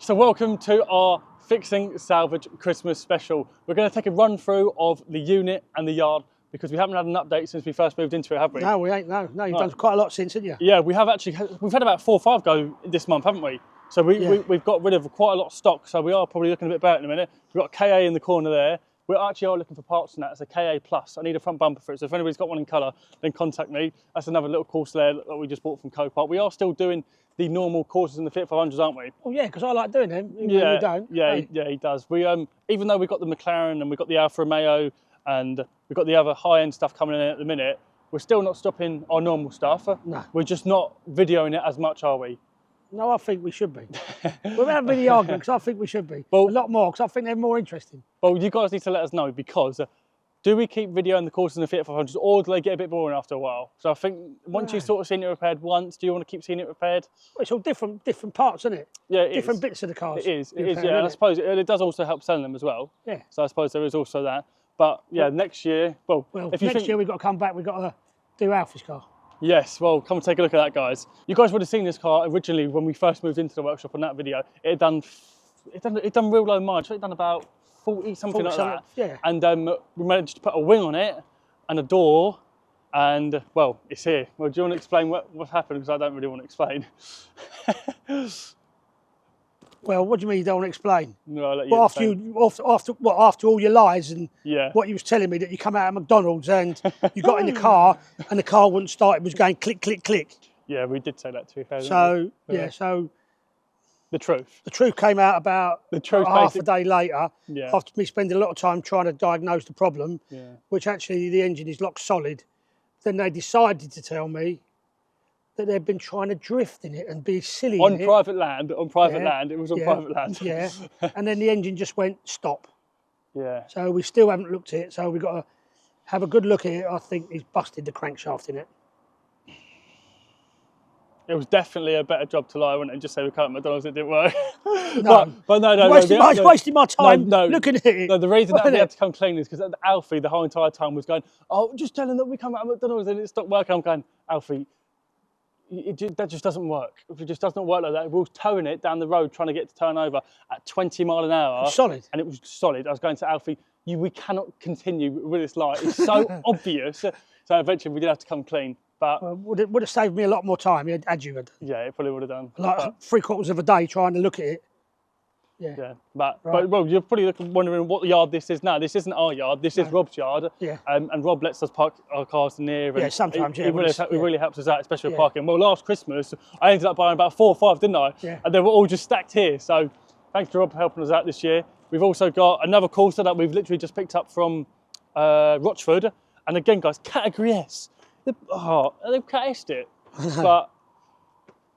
So welcome to our Fixing Salvage Christmas special. We're going to take a run through of the unit and the yard because we haven't had an update since we first moved into it, have we? No, we ain't. No, you've done quite a lot since, haven't you? Yeah, we have actually. We've had about 4 or 5 go this month, haven't we? So we've got rid of quite a lot of stock. So we are probably looking a bit better in a minute. We've got a KA in the corner there. We actually are looking for parts on that. It's a KA Plus. I need a front bumper for it. So if anybody's got one in colour, then contact me. That's another little course there that we just bought from Copart. We are still doing the normal courses in the Fiat 500s, aren't we? Oh yeah, because I like doing them. Yeah, you don't. Yeah, Hey. yeah, he does. We even though we've got the McLaren and we've got the Alfa Romeo and we've got the other high-end stuff coming in at the minute, we're still not stopping our normal stuff. No. We're just not videoing it as much, are we? No, I think we should be. We're having the argument because I think we should be. Well, a lot more because I think they're more interesting. Well, you guys need to let us know because do we keep videoing the courses in the Fiat 500s or do they get a bit boring after a while? So I think once you've sort of seen it repaired once, do you want to keep seeing it repaired? Well, it's all different parts, isn't it? Yeah, it different is. bits of the cars. It is, yeah. And I suppose it does also help selling them as well. Yeah. So I suppose there is also that. But yeah, next year, well if you next year we've got to come back, we've got to do Alfie's car. Yes, well, come and take a look at that, guys. You guys would have seen this car originally when we first moved into the workshop on that video. It done real low mileage. It done about 40, something like that. Yeah. And we managed to put a wing on it and a door, and well, it's here. Well, do you want to explain what happened? Because I don't really want to explain. Well, what do you mean you don't want to explain? No, I'll let you Well, explain. after all your lies and Yeah. what you was telling me that you come out of McDonald's and you got in the car and the car wouldn't start, it was going click, click, click. Yeah, we did say that to be fair. So, didn't we? so the truth. the truth came out about half a day later, Yeah. after me spending a lot of time trying to diagnose the problem, which actually the engine is lock solid. Then they decided to tell me that they've been trying to drift in it and be silly On in private land, it was on Yeah. private land. Yeah, and then the engine just went stop. Yeah. So we still haven't looked at it, so we've got to have a good look at it. I think he's busted the crankshaft in it. It was definitely a better job to lie, wasn't it? And just say we can't McDonald's, it didn't work. No. but no. Wasting my time looking at it. No, the reason that we Wasn't had to come clean is because Alfie, the whole entire time, was going, oh, just tell him that we come out of McDonald's and it stopped working. I'm going, Alfie, that just doesn't work. It just doesn't work like that. We were towing it down the road trying to get to turn over at 20 mile an hour. Solid. And it was solid. I was going to Alfie, we cannot continue with this lie. It's so obvious. So eventually we did have to come clean. But Well, would have saved me a lot more time had you had. yeah, it probably would have done. Like But 3/4 of a day trying to look at it. yeah, but well, you're probably wondering what yard this is now. This isn't our yard. This is Rob's yard. Yeah. And Rob lets us park our cars near. And Yeah, sometimes, It yeah, really helps us out, especially with Yeah. parking. Well, last Christmas, I ended up buying about 4 or 5, didn't I? Yeah. And they were all just stacked here. So thanks to Rob for helping us out this year. We've also got another Corsa that we've literally just picked up from Rochford. And again, guys, Category S. They've cat S'd it. But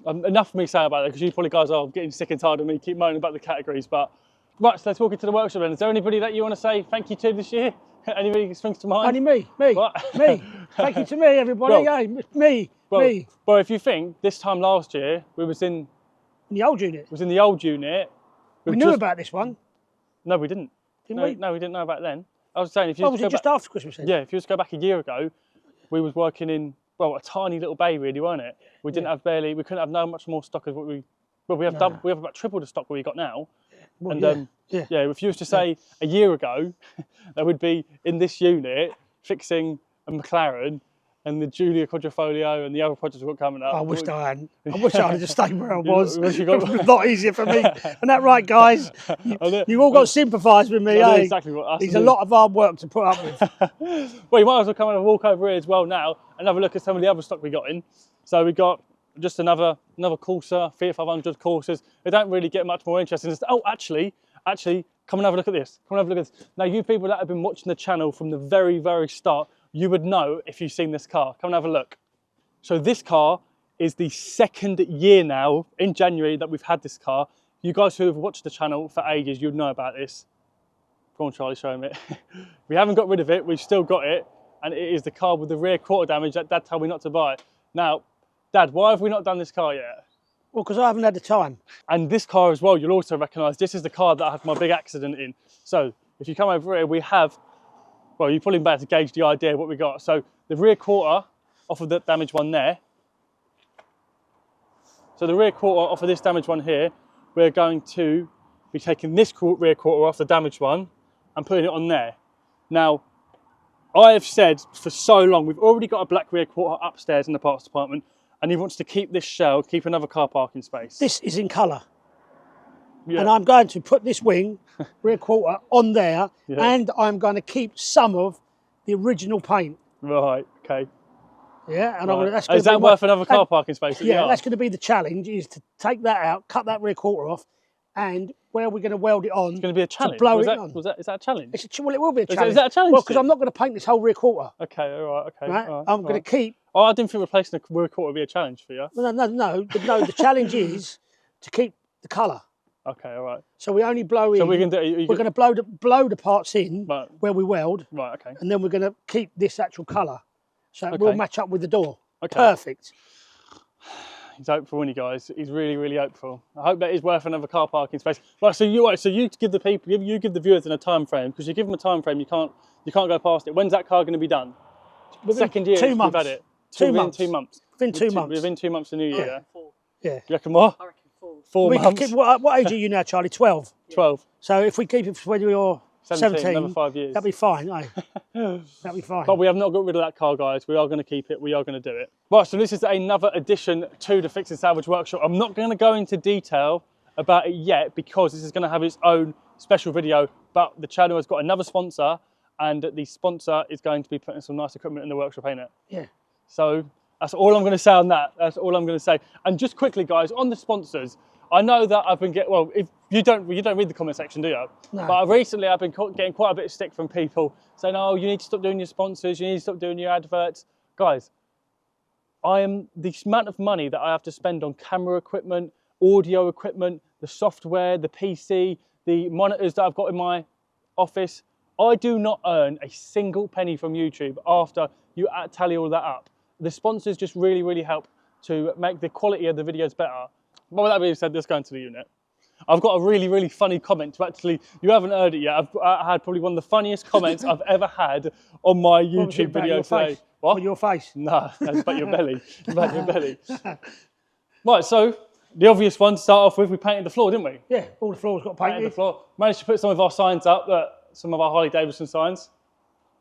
enough for me saying about that, because you probably guys are getting sick and tired of me keep moaning about the categories. But right, so let's walk into the workshop then. Is there anybody that you want to say thank you to this year? Anybody springs to mind? Only me. What? Me. Thank you to me, everybody. Well, Hey, me. Well, if you think this time last year we was in The old unit. the old unit. We knew about this one, No, we didn't. didn't we? No, we didn't know about it then. I was saying if you Oh, was it just after Christmas then? yeah, if you just go back a year ago, we was working in a tiny little bay really, weren't it? We didn't have we couldn't have no much more stock as what we have we have about triple the stock we got now. Well, And yeah. if you was to say a year ago, that would be in this unit fixing a McLaren and the Julia Quadrifoglio and the other projects we've got coming up. I wish I hadn't. I wish I had just stayed where I was. wish you It got- was a lot easier for me. Isn't that right, guys? You all got to sympathise with me, I know eh? exactly what It's a lot of hard work to put up with. Well, you might as well come and have a walk over here as well now and have a look at some of the other stock we got in. So we got just another Corsa, Fiat 500 Corsas. They don't really get much more interesting. Oh, actually, come and have a look at this. Come and have a look at this. Now, you people that have been watching the channel from the very, very start, you would know if you've seen this car. Come and have a look. So this car is the 2nd year now in January that we've had this car. You guys who have watched the channel for ages, you'd know about this. Go on, Charlie, show him it. We haven't got rid of it. We've still got it. And it is the car with the rear quarter damage that Dad told me not to buy. Now, Dad, why have we not done this car yet? Well, because I haven't had the time. And this car as well, you'll also recognise, this is the car that I had my big accident in. So if you come over here, we have, well, you're probably about to gauge the idea of what we got. So the rear quarter off of the damaged one there. So the rear quarter off of this damaged one here, we're going to be taking this rear quarter off, the damaged one, and putting it on there. Now, I have said for so long, we've already got a black rear quarter upstairs in the parts department, and he wants to keep this shell, keep another car parking space. This is in colour. Yeah. And I'm going to put this wing, rear quarter, on there, and I'm going to keep some of the original paint. Right, okay. Yeah, and right. that's is that worth another car parking space? Yeah, that's going to be the challenge, is to take that out, cut that rear quarter off, and where we're going to weld it on. It's going to be a challenge. To blow is it on. Is that a challenge? Well, it will be a challenge. Is that a challenge? Well, because I'm not going to paint this whole rear quarter. Okay, all right, okay. Right? All right, I'm going to keep... Oh, I didn't think replacing the rear quarter would be a challenge for you. No, the challenge is to keep the colour. Okay, all right. So we only blow in. So we're going to blow the parts in where we weld. Right, okay. And then we're going to keep this actual colour. So it will match up with the door. Okay. Perfect. He's hopeful, isn't he, guys? He's really, really hopeful. I hope that is worth another car parking space. Right, so you give the people, you give the viewers in a time frame, because you give them a time frame, you can't go past it. When's that car going to be done? Within 2nd year 2 months. We've had it. Within 2 months. Within 2 months. Within 2 months of New Year. Yeah. Yeah. You reckon more? I reckon 4. 4 months. What age are you now, Charlie? 12. 12. So if we keep it for when you're 17, another 5 years. that'd be fine, eh? That'd be fine. But we have not got rid of that car, guys. We are going to keep it. We are going to do it. Right, so this is another addition to the Fix and Salvage workshop. I'm not going to go into detail about it yet, because this is going to have its own special video, but the channel has got another sponsor, and the sponsor is going to be putting some nice equipment in the workshop, ain't it? Yeah. So that's all I'm going to say on that. That's all I'm going to say. And just quickly, guys, on the sponsors, I know that I've been if you don't read the comment section, do you? No. But recently I've been getting quite a bit of stick from people saying, oh, you need to stop doing your sponsors, you need to stop doing your adverts. Guys, the amount of money that I have to spend on camera equipment, audio equipment, the software, the PC, the monitors that I've got in my office, I do not earn a single penny from YouTube after you tally all that up. The sponsors just really, really help to make the quality of the videos better. But with that being said, let's go into the unit. I've got a really, really funny comment to actually, you haven't heard it yet. I had probably one of the funniest comments I've ever had on my YouTube video today. What? On your face? No, that's about your belly. About your belly. Right, so the obvious one to start off with, we painted the floor, didn't we? Yeah, all the floors got painted. Painted the floor. Managed to put some of our signs up, some of our Harley Davidson signs.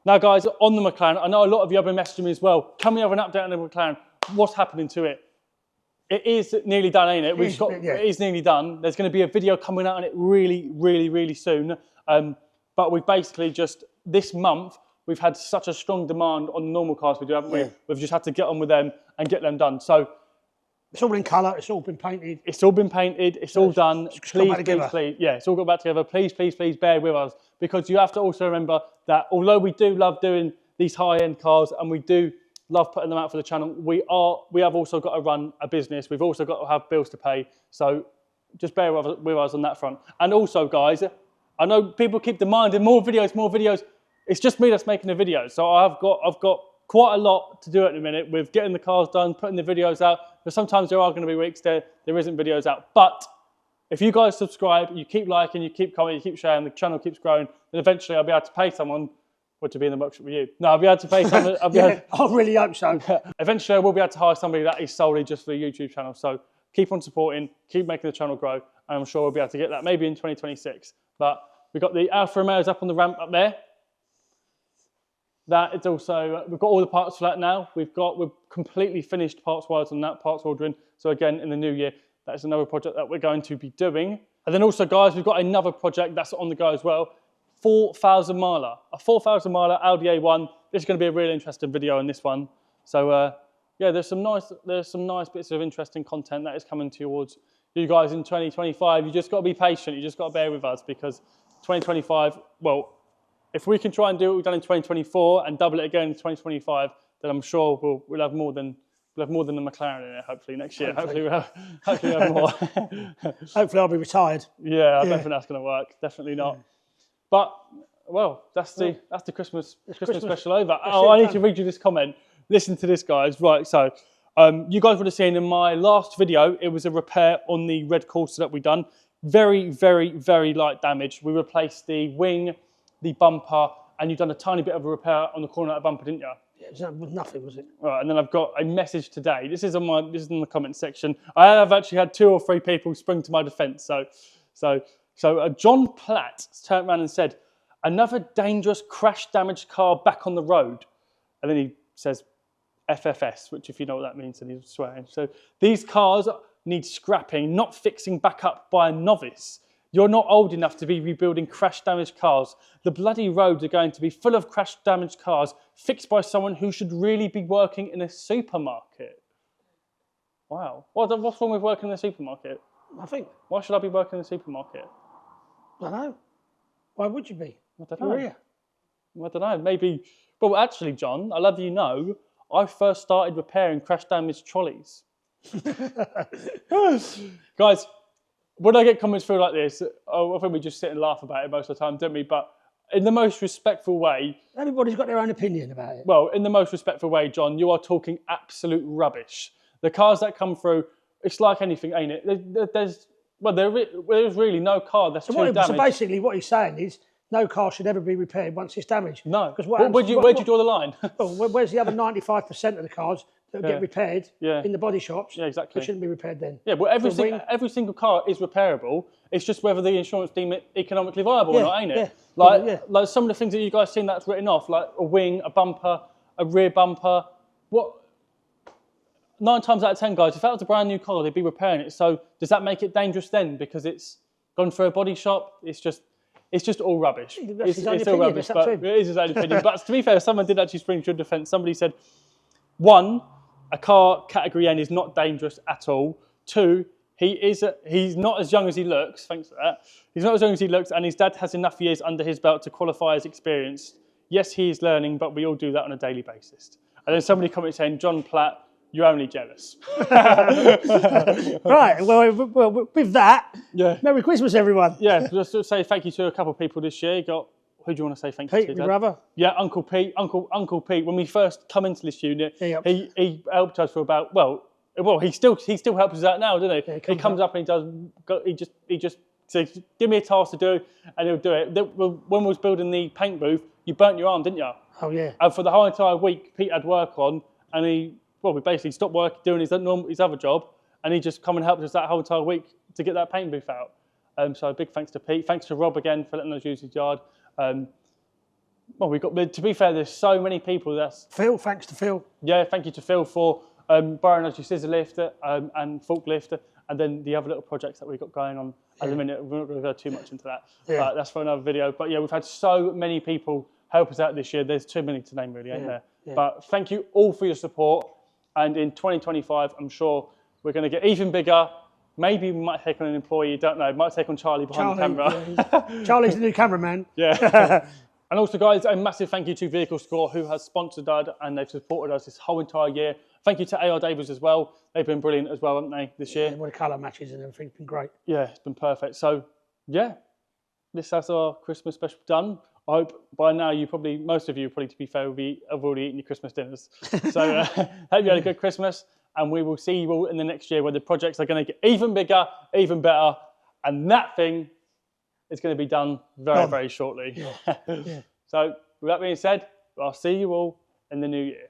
Now, guys, on the McLaren, I know a lot of you have been messaging me as well. Can we have an update on the McLaren? What's happening to it? It is nearly done, ain't it? It is nearly done. There's going to be a video coming out on it really, really, really soon. But we've basically just, this month, we've had such a strong demand on the normal cars we do, haven't we? Yeah. We've just had to get on with them and get them done. So it's all in colour, it's all been painted. It's all been painted, it's all done. Please, yeah, it's all got back together. Please, please, please bear with us, because you have to also remember that although we do love doing these high-end cars and we do love putting them out for the channel, we have also got to run a business. We've also got to have bills to pay. So just bear with us on that front. And also, guys, I know people keep demanding more videos, more videos. It's just me that's making the videos. So I've got quite a lot to do at the minute with getting the cars done, putting the videos out. But sometimes there are going to be weeks there isn't videos out. But if you guys subscribe, you keep liking, you keep commenting, you keep sharing, the channel keeps growing, then eventually I'll be able to pay someone to be in the workshop with you. No, I'll be able to pay someone. I really hope so. Eventually I will be able to hire somebody that is solely just for the YouTube channel. So keep on supporting, keep making the channel grow, and I'm sure we'll be able to get that maybe in 2026. But we've got the Alfa Romeos up on the ramp up there. That is also, we've got all the parts for that now. We've completely finished parts wise on that, parts ordering. So again, in the new year, that is another project that we're going to be doing. And then also, guys, we've got another project that's on the go as well. 4,000 miler, a 4,000 miler Audi A1. This is going to be a really interesting video in this one. So yeah, there's some nice bits of interesting content that is coming towards you guys in 2025. You just got to be patient. You just got to bear with us, because 2025, well, if we can try and do what we've done in 2024 and double it again in 2025, then I'm sure we'll have more than the McLaren in it. Hopefully next year. Hopefully we'll have more. Hopefully I'll be retired. Yeah, I don't think that's going to work. Definitely not. Yeah. But well, that's the Christmas special over. I need to read you this comment. Listen to this, guys. Right, so you guys would have seen in my last video, it was a repair on the red Corsa that we done. Very, very, very light damage. We replaced the wing, the bumper, and you've done a tiny bit of a repair on the corner of that bumper, didn't you? Yeah, it was nothing, was it? Right, and then I've got a message today. This is in the comment section. I have actually had 2 or 3 people spring to my defence. So John Platt turned around and said, "Another dangerous crash-damaged car back on the road," and then he says, "FFS," which, if you know what that means, then he's swearing. So these cars need scrapping, not fixing back up by a novice. You're not old enough to be rebuilding crash-damaged cars. The bloody roads are going to be full of crash-damaged cars fixed by someone who should really be working in a supermarket. Wow. What's wrong with working in a supermarket? Nothing. Why should I be working in a supermarket? I don't know. Why would you be? I don't know. I don't know. Maybe. Well, actually, John, I'll have you know, I first started repairing crash-damaged trolleys. Guys, when I get comments through like this, I think we just sit and laugh about it most of the time, don't we? But in the most respectful way... Everybody's got their own opinion about it. Well, in the most respectful way, John, you are talking absolute rubbish. The cars that come through, it's like anything, ain't it? There's really no car that's too damaged. So basically what he's saying is no car should ever be repaired once it's damaged. No. Where'd you draw the line? Well, where's the other 95% of the cars that get repaired in the body shops? Yeah, exactly. They shouldn't be repaired then. Yeah, well, every single car is repairable. It's just whether the insurance deem it economically viable or not, ain't it? Yeah. Like some of the things that you guys seen that's written off, like a wing, a bumper, a rear bumper. 9 times out of 10, guys, if that was a brand new car, they'd be repairing it. So does that make it dangerous then because it's gone through a body shop? It's just all rubbish. It's all rubbish, but it is his own opinion. But to be fair, someone did actually spring to your defence. Somebody said, 1, a car category N is not dangerous at all. 2, he's not as young as he looks. Thanks for that. He's not as young as he looks, and his dad has enough years under his belt to qualify as experienced. Yes, he is learning, but we all do that on a daily basis. And then somebody commented saying, "John Platt, you're only jealous." Right, well, with that, Merry Christmas, everyone. Yeah, just to say thank you to a couple of people this year. Who do you want to say thank you to? Pete, my brother. Yeah, Uncle Pete. Uncle Pete, when we first come into this unit, he helped us for about, he still helps us out now, doesn't he? He comes up and he just says, "Give me a task to do," and he'll do it. When we was building the paint booth, you burnt your arm, didn't you? Oh, yeah. And for the whole entire week, Pete had work on, and we basically stopped work doing his other job, and he just come and helped us that whole entire week to get that paint booth out. So big thanks to Pete. Thanks to Rob again for letting us use his yard. To be fair, there's so many people. Phil, thanks to Phil. Yeah, thank you to Phil for borrowing us your scissor lift and forklift, and then the other little projects that we've got going on at the minute. We're not going to go too much into that. Yeah. That's for another video. But yeah, we've had so many people help us out this year. There's too many to name, really, ain't there? Yeah. But thank you all for your support. And in 2025, I'm sure we're going to get even bigger. Maybe we might take on an employee, don't know. Might take on Charlie behind the camera. Yeah. Charlie's the new cameraman. Yeah. And also, guys, a massive thank you to Vehicle Score, who has sponsored us and they've supported us this whole entire year. Thank you to AR Davies as well. They've been brilliant as well, haven't they, this year? Yeah, what the colour matches and everything's been great. Yeah, it's been perfect. So, yeah, this is our Christmas special done. I hope by now most of you, to be fair, have already eaten your Christmas dinners. So hope you had a good Christmas, and we will see you all in the next year where the projects are going to get even bigger, even better, and that thing is going to be done very, very shortly. Yeah. So with that being said, I'll see you all in the new year.